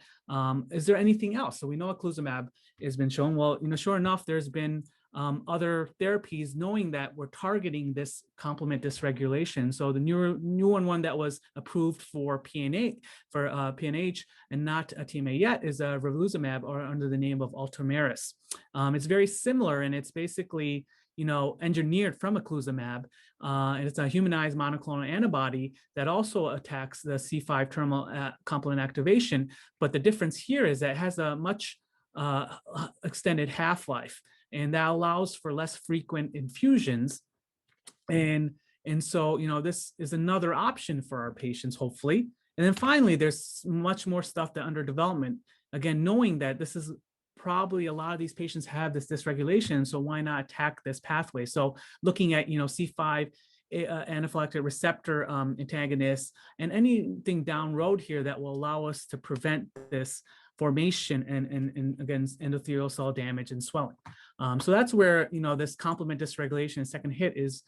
S2: Is there anything else? So we know eculizumab has been shown. Well, sure enough, there's been other therapies, knowing that we're targeting this complement dysregulation. So the new one that was approved for PNH and not a TMA yet is ravulizumab, or under the name of Ultramaris. It's very similar, and it's basically engineered from eculizumab, and it's a humanized monoclonal antibody that also attacks the C5 terminal complement activation. But the difference here is that it has a much extended half-life, and that allows for less frequent infusions. And so, this is another option for our patients, hopefully. And then finally, there's much more stuff that under development, again, knowing that this is probably a lot of these patients have this dysregulation, so why not attack this pathway? So looking at, C5 anaphylactic receptor antagonists, and anything down road here that will allow us to prevent this formation and against endothelial cell damage and swelling. So that's where, this complement dysregulation second hit is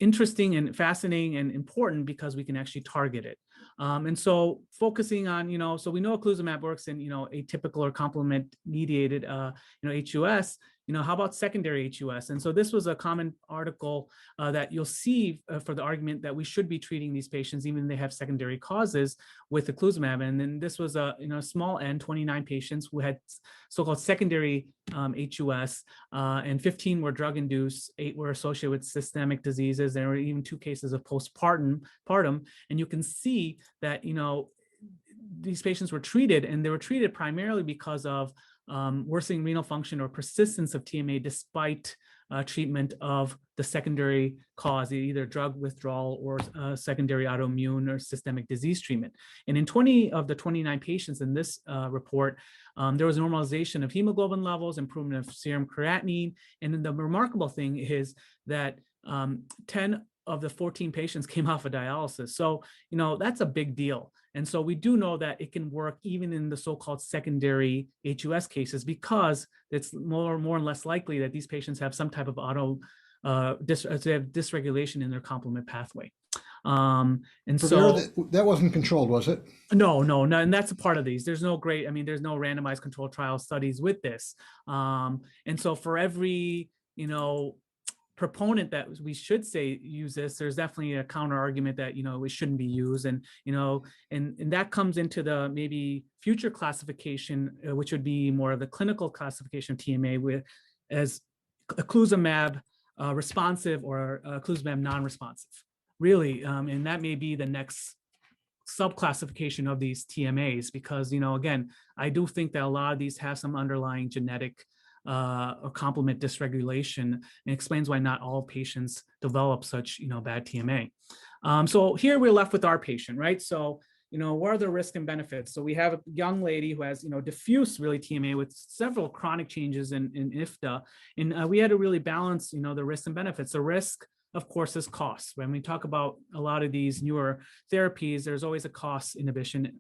S2: interesting and fascinating and important, because we can actually target it. And so focusing on, so we know eculizumab works in, atypical or complement mediated, HUS, how about secondary HUS? And so this was a common article that you'll see for the argument that we should be treating these patients, even if they have secondary causes, with eculizumab. And then this was a, small n, 29 patients who had so-called secondary HUS, and 15 were drug-induced, 8 were associated with systemic diseases. There were even 2 cases of postpartum, and you can see that, these patients were treated, and they were treated primarily because of worsening renal function or persistence of TMA despite treatment of the secondary cause, either drug withdrawal or secondary autoimmune or systemic disease treatment. And in 20 of the 29 patients in this report, there was normalization of hemoglobin levels, improvement of serum creatinine. And then the remarkable thing is that 10 of the 14 patients came off of dialysis. So, that's a big deal. And so we do know that it can work even in the so-called secondary HUS cases, because it's more and less likely that these patients have some type of dysregulation in their complement pathway. And so
S1: that wasn't controlled, was it?
S2: No, and that's a part of these. There's no there's no randomized controlled trial studies with this. And so for every, proponent that we should say use this, there's definitely a counter argument that it shouldn't be used, and and that comes into the maybe future classification, which would be more of the clinical classification of TMA, with as eculizumab responsive or eculizumab non-responsive, really, and that may be the next subclassification of these TMAs, because again, I do think that a lot of these have some underlying genetic or complement dysregulation, and explains why not all patients develop such bad TMA. So here we're left with our patient, right? So what are the risks and benefits? So we have a young lady who has diffuse really TMA with several chronic changes in IFTA, and we had to really balance the risks and benefits. The risk, of course, is cost. When we talk about a lot of these newer therapies, there's always a cost inhibition.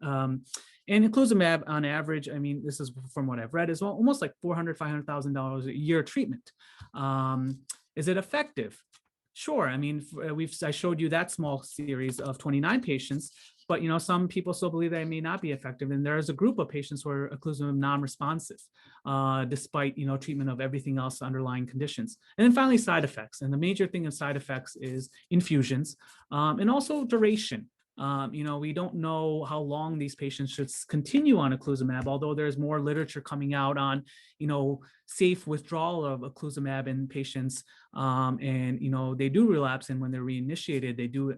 S2: And eculizumab, on average, this is from what I've read, is almost like $400,000, $500,000 a year treatment. Is it effective? Sure. I showed you that small series of 29 patients, but some people still believe that it may not be effective. And there is a group of patients who are eculizumab non-responsive, despite treatment of everything else, underlying conditions. And then finally, side effects. And the major thing in side effects is infusions, and also duration. We don't know how long these patients should continue on eculizumab, although there's more literature coming out on, safe withdrawal of eculizumab in patients. And, they do relapse, and when they're reinitiated, they do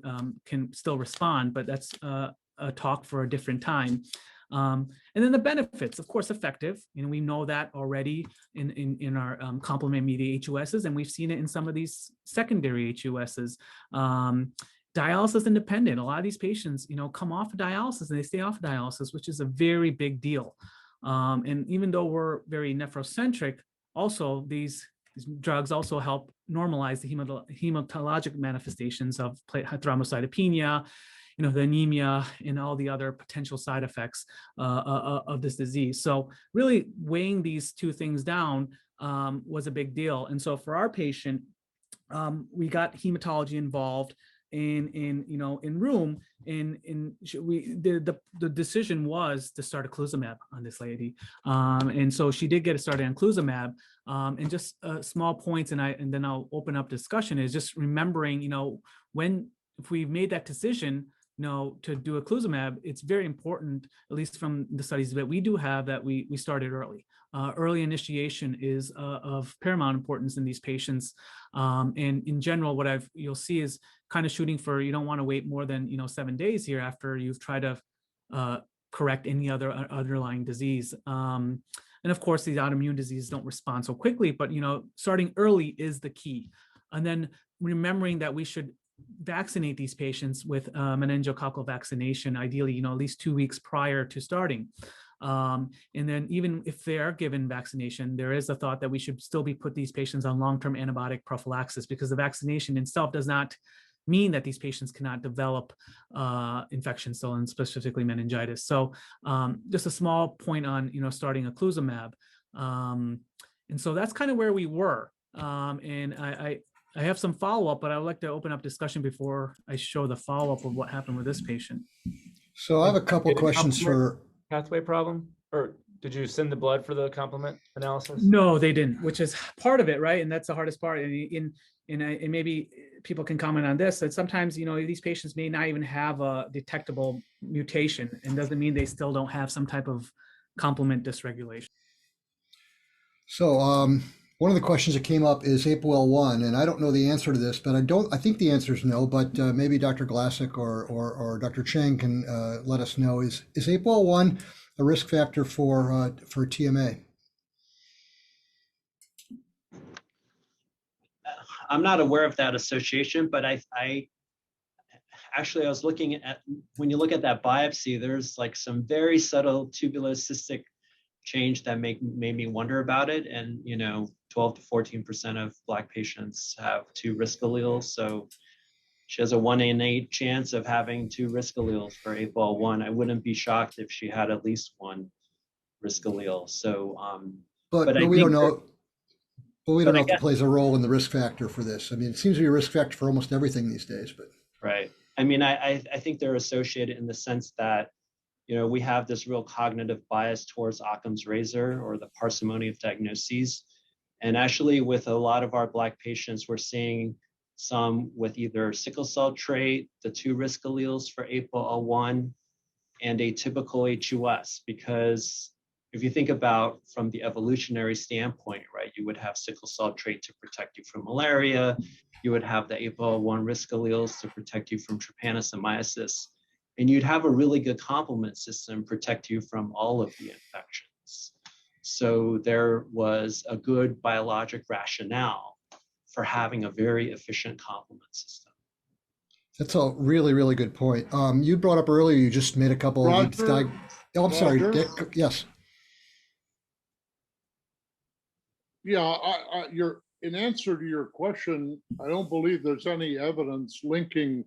S2: can still respond, but that's a talk for a different time. And then the benefits, of course, effective. We know that already in our complement-mediated HUSs, and we've seen it in some of these secondary HUSs. Dialysis independent. A lot of these patients, come off of dialysis and they stay off of dialysis, which is a very big deal. And even though we're very nephrocentric, also these drugs also help normalize the hematologic manifestations of thrombocytopenia, the anemia, and all the other potential side effects of this disease. So really weighing these two things down was a big deal. And so for our patient, we got hematology involved. in room, the decision was to start eculizumab on this lady, and so she did get started on eculizumab. And just small points, and then I'll open up discussion, is just remembering, if we've made that decision, to do eculizumab, it's very important, at least from the studies that we do have, that we started early. Early initiation is of paramount importance in these patients. And in general, what you'll see is kind of shooting for, you don't want to wait more than 7 days here after you've tried to correct any other underlying disease. And of course, these autoimmune diseases don't respond so quickly, but starting early is the key. And then remembering that we should vaccinate these patients with meningococcal vaccination, ideally, at least 2 weeks prior to starting. And then even if they are given vaccination, there is a thought that we should still put these patients on long-term antibiotic prophylaxis, because the vaccination itself does not mean that these patients cannot develop infections, so, and specifically meningitis. So just a small point on, starting eculizumab. And so that's kind of where we were. And I have some follow-up, but I would like to open up discussion before I show the follow-up of what happened with this patient.
S1: So I have a couple
S9: Did it
S1: questions for.
S9: pathway problem, or did you send the blood for the complement analysis?
S2: No, they didn't, which is part of it, right? And that's the hardest part. And maybe people can comment on this, that sometimes, these patients may not even have a detectable mutation, and doesn't mean they still don't have some type of complement dysregulation.
S1: So one of the questions that came up is APOL1, and I don't know the answer to this, but I think the answer is no, but maybe Dr. Glassick or Dr. Chang can let us know. Is APOL1 a risk factor for TMA?
S8: I'm not aware of that association, but I was looking at, when you look at that biopsy, there's like some very subtle tubulocystic change that made me wonder about it. And 12 to 14% of Black patients have 2 risk alleles, so she has a 1 in 8 chance of having 2 risk alleles for APOL1. I wouldn't be shocked if she had at least 1 risk allele. So,
S1: But we don't know. But we don't know if it plays a role in the risk factor for this. I mean, it seems to be a risk factor for almost everything these days. But
S8: right. I mean, I think they're associated in the sense that, we have this real cognitive bias towards Occam's razor, or the parsimony of diagnoses. And actually, with a lot of our Black patients, we're seeing some with either sickle cell trait, the 2 risk alleles for APOL1, and a typical HUS, because if you think about from the evolutionary standpoint, right, you would have sickle cell trait to protect you from malaria, you would have the APOL1 risk alleles to protect you from trypanosomiasis, and you'd have a really good complement system protect you from all of the infections. So there was a good biologic rationale for having a very efficient complement system.
S1: that's a really, really good point. You brought up earlier, you just made a couple of. I'm sorry, Dick. Yes.
S6: Yeah, in answer to your question, I don't believe there's any evidence linking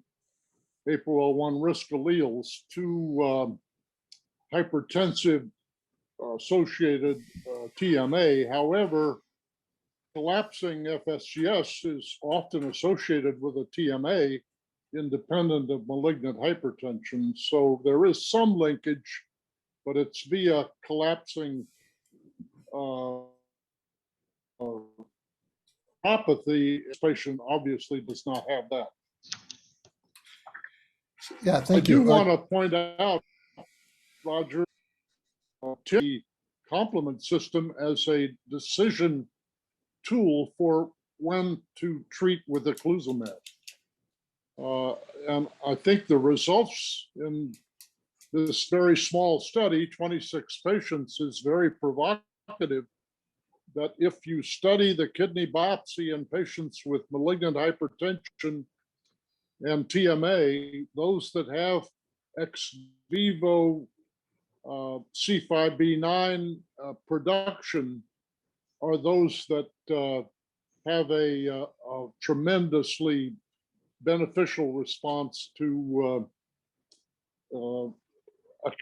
S6: APOL1 risk alleles to hypertensive associated TMA. However, collapsing FSGS is often associated with a TMA independent of malignant hypertension. So there is some linkage, but it's via collapsing apathy. This patient obviously does not have that.
S1: Yeah, thank
S6: you.
S1: you.
S6: I do want to point out, Roger, the complement system as a decision tool for when to treat with eculizumab. And I think the results in this very small study, 26 patients, is very provocative, that if you study the kidney biopsy in patients with malignant hypertension and TMA, those that have ex vivo C5b9 production are those that have a tremendously beneficial response to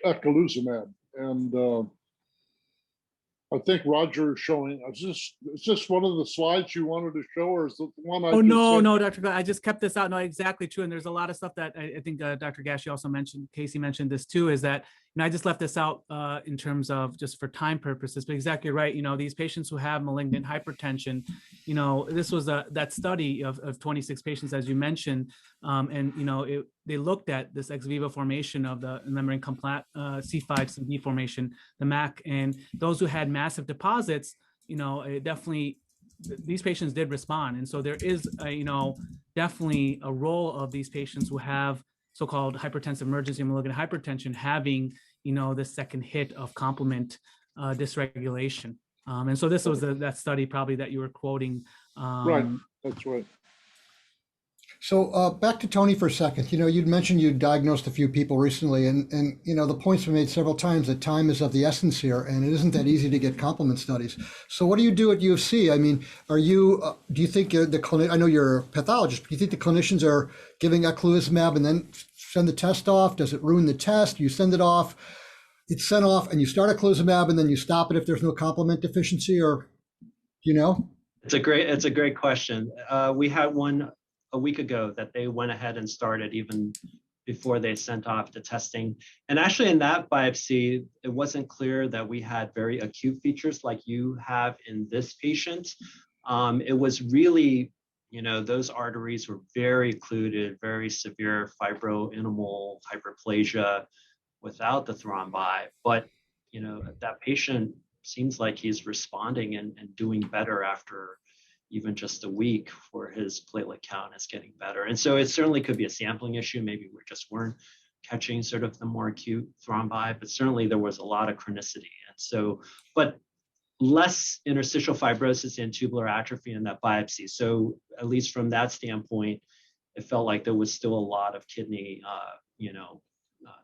S6: eculizumab. And I think Roger is showing, is this one of the slides you wanted to show, or is it the one I
S2: Oh,
S6: just
S2: no,
S6: said?
S2: no, Dr. Glenn, I just kept this out. No, exactly true. And there's a lot of stuff that I think Dr. Gashi also mentioned, Casey mentioned this too, is that, I just left this out in terms of just for time purposes, but exactly right. These patients who have malignant hypertension, this was that study of 26 patients, as you mentioned. And, they looked at this ex vivo formation of the membrane complex C5CD formation, the MAC, and those who had massive deposits, it definitely, these patients did respond. And so there is, definitely a role of these patients who have so-called hypertensive emergency malignant hypertension having, the second hit of complement dysregulation. And so this was that study probably that you were quoting.
S6: Right, that's right.
S1: So back to Tony for a second. You'd mentioned you diagnosed a few people recently, and the points were made several times that time is of the essence here, and it isn't that easy to get complement studies. So what do you do at U of C? I mean, do you think the clinic? I know you're a pathologist, but do you think the clinicians are giving eculizumab and then send the test off? Does it ruin the test? You send it off, it's sent off, and you start eculizumab, and then you stop it if there's no complement deficiency, or
S8: It's a great question. We had one a week ago that they went ahead and started even before they sent off the testing. And actually in that biopsy, it wasn't clear that we had very acute features like you have in this patient. It was really, those arteries were very occluded, very severe fibrointimal hyperplasia without the thrombi. But, that patient seems like he's responding and doing better after even just a week, for his platelet count is getting better. And so it certainly could be a sampling issue. Maybe we just weren't catching sort of the more acute thrombi, but certainly there was a lot of chronicity. And so, but less interstitial fibrosis and tubular atrophy in that biopsy. So at least from that standpoint, it felt like there was still a lot of kidney,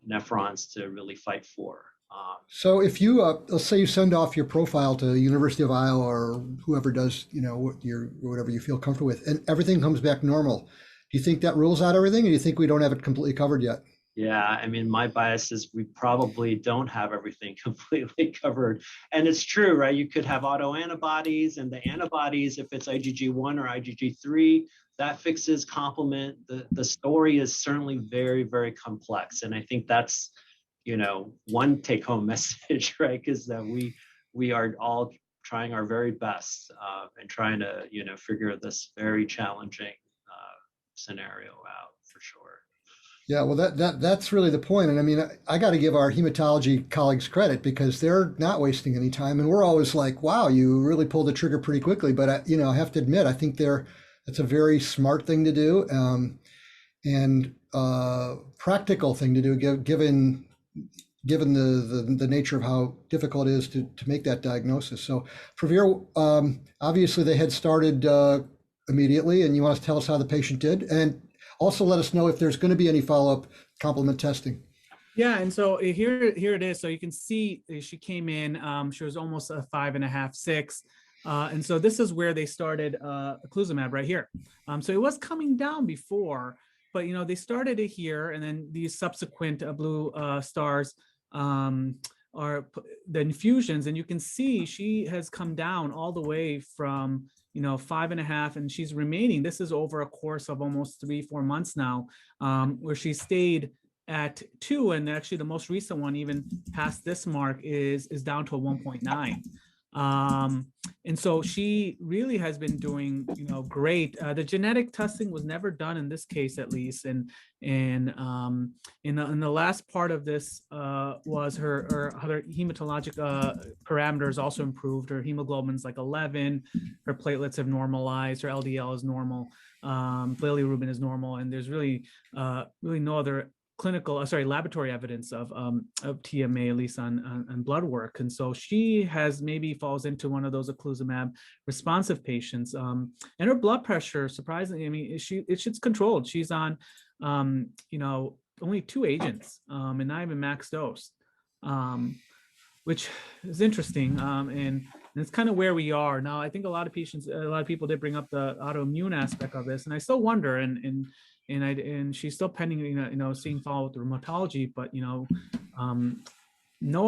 S8: nephrons to really fight for.
S1: So if you, let's say you send off your profile to University of Iowa or whoever does, whatever you feel comfortable with, and everything comes back normal, do you think that rules out everything, or do you think we don't have it completely covered yet?
S8: Yeah, I mean, my bias is we probably don't have everything completely covered. And it's true, right? You could have autoantibodies, and the antibodies, if it's IgG1 or IgG3, that fixes complement. The story is certainly very, very complex. And I think that's, one take-home message, right? Is that we are all trying our very best and trying to, figure this very challenging scenario out for sure.
S1: Yeah, well, that's really the point. And I mean, I got to give our hematology colleagues credit, because they're not wasting any time. And we're always like, wow, you really pulled the trigger pretty quickly. But, I have to admit, I think that's a very smart thing to do, and practical thing to do, given the nature of how difficult it is to make that diagnosis. So Pravir, obviously they had started immediately, and you want to tell us how the patient did, and also let us know if there's going to be any follow-up complement testing.
S2: Yeah, and so here it is. So you can see she came in, she was almost a 5.5, 6. And so this is where they started eculizumab right here. So it was coming down before, but they started it here, and then these subsequent blue stars are the infusions, and you can see she has come down all the way from 5.5, and she's remaining. This is over a course of almost 3-4 months now, where she stayed at 2, and actually the most recent one, even past this mark, is down to a 1.9. And so she really has been doing, great. The genetic testing was never done in this case, at least. And in the last part of this was her hematologic parameters also improved. Her hemoglobin's like 11, her platelets have normalized, her LDL is normal, bilirubin is normal, and there's really no other laboratory evidence of TMA, at least on blood work. And so she maybe falls into one of those eculizumab responsive patients. And her blood pressure, surprisingly, I mean, it's controlled. She's on, only 2 agents and not even max dose, which is interesting. And it's kind of where we are now. I think a lot of people did bring up the autoimmune aspect of this, and I still wonder, and she's still pending, seeing follow with the rheumatology, but no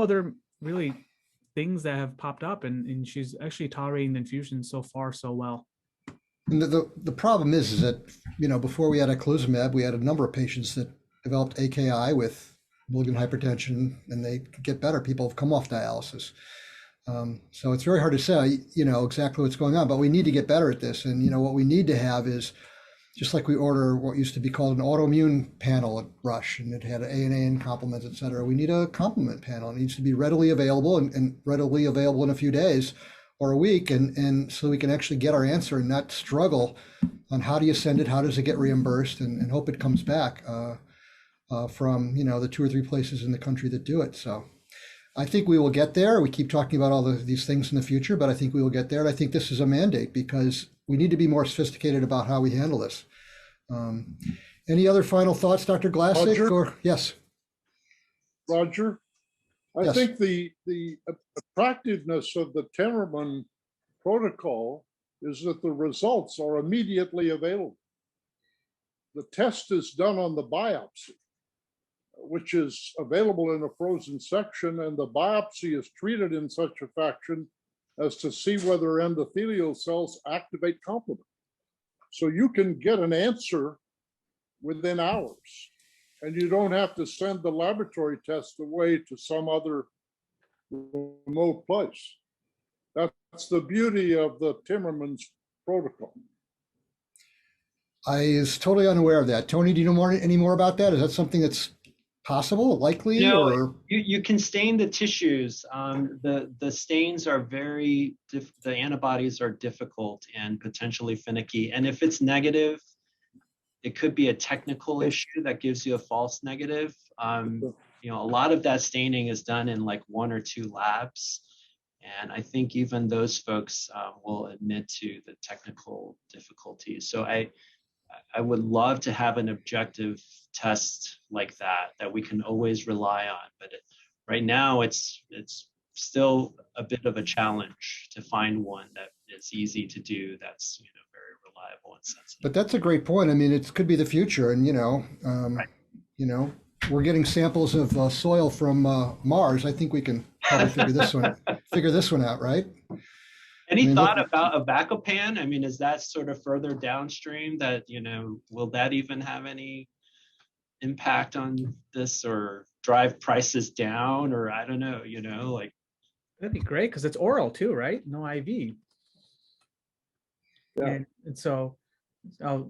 S2: other really things that have popped up, and she's actually tolerating the infusion so far so well.
S1: And the problem is that, you know, before we had eculizumab, we had a number of patients that developed AKI with malignant hypertension, and they could get better. People have come off dialysis. So it's very hard to say, you know, exactly what's going on, but we need to get better at this. And, you know, what we need to have is, just like we order what used to be called an autoimmune panel at Rush, and it had ANA complements, et cetera. We need a complement panel. It needs to be readily available and readily available in a few days or a week. And so we can actually get our answer and not struggle on how do you send it, how does it get reimbursed, and hope it comes back from, you know, the 2 or 3 places in the country that do it. So I think we will get there. We keep talking about all these things in the future, but I think we will get there. And I think this is a mandate because we need to be more sophisticated about how we handle this. Any other final thoughts, Dr. Glassick?
S6: Roger?
S1: Or yes,
S6: Roger, I
S1: Yes.
S6: think the attractiveness of the Timmerman protocol is that the results are immediately available. The test is done on the biopsy, which is available in a frozen section, and the biopsy is treated in such a fashion as to see whether endothelial cells activate complement. So you can get an answer within hours, and you don't have to send the laboratory test away to some other remote place. That's the beauty of the Timmerman's protocol.
S1: I was totally unaware of that. Tony, do you know any more about that? Is that something that's possible, likely?
S8: No,
S1: or
S8: you can stain the tissues. The stains are the antibodies are difficult and potentially finicky. And if it's negative, it could be a technical issue that gives you a false negative. You know, a lot of that staining is done in like 1 or 2 labs. And I think even those folks will admit to the technical difficulties. So I would love to have an objective test like that we can always rely on. But right now, it's still a bit of a challenge to find one that is easy to do, that's, you know, very reliable and sensitive.
S1: But that's a great point. I mean, it could be the future, and
S8: Right.
S1: you know, we're getting samples of soil from Mars. I think we can probably figure this one out, right?
S8: Any
S1: I mean,
S8: thought about Avacopan? I mean, is that sort of further downstream that, you know, will that even have any impact on this or drive prices down, or I don't know, you know, like.
S2: That'd be great because it's oral too, right? No IV.
S6: Yeah.
S2: And so,
S1: Yeah.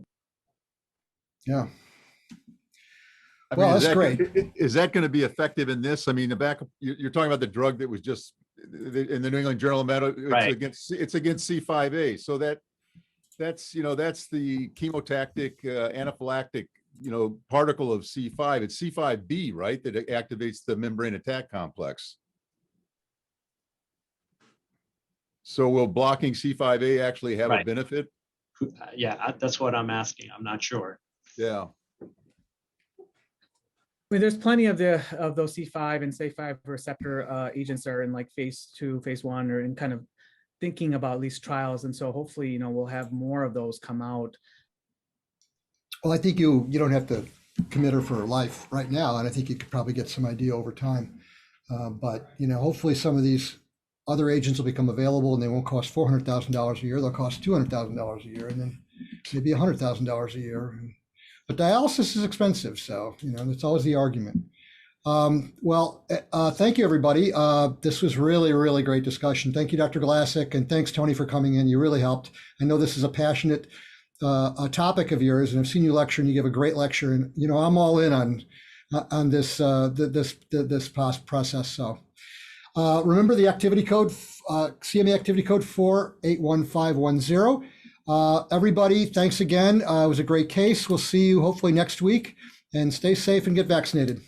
S4: I
S1: Well,
S4: mean,
S1: that's great.
S4: Is that going to be effective in this? I mean, you're talking about the drug that was just in the New England Journal of Medicine.
S8: Right.
S4: It's against C5a. So that's, you know, that's the chemotactic anaphylactic, you know, particle of C5. It's C5b, right? That activates the membrane attack complex. So will blocking C5a actually have a
S8: Right.
S4: benefit?
S8: Yeah, that's what I'm asking. I'm not sure.
S4: Yeah.
S2: I mean, there's plenty of those C5 and C5 receptor agents that are in like phase 2, phase 1, or in kind of thinking about these trials. And so hopefully, you know, we'll have more of those come out.
S1: Well, I think you don't have to commit her for life right now, and I think you could probably get some idea over time. But, you know, hopefully some of these other agents will become available, and they won't cost $400,000 a year. They'll cost $200,000 a year, and then maybe $100,000 a year. But dialysis is expensive, so, you know, that's always the argument. Well, thank you, everybody. This was really, really great discussion. Thank you, Dr. Glassick, and thanks, Tony, for coming in. You really helped. I know this is a passionate topic of yours, and I've seen you lecture, and you give a great lecture. And, you know, I'm all in on this this process. So remember the activity code, CME activity code 481510. Everybody, thanks again. It was a great case. We'll see you hopefully next week, and stay safe and get vaccinated.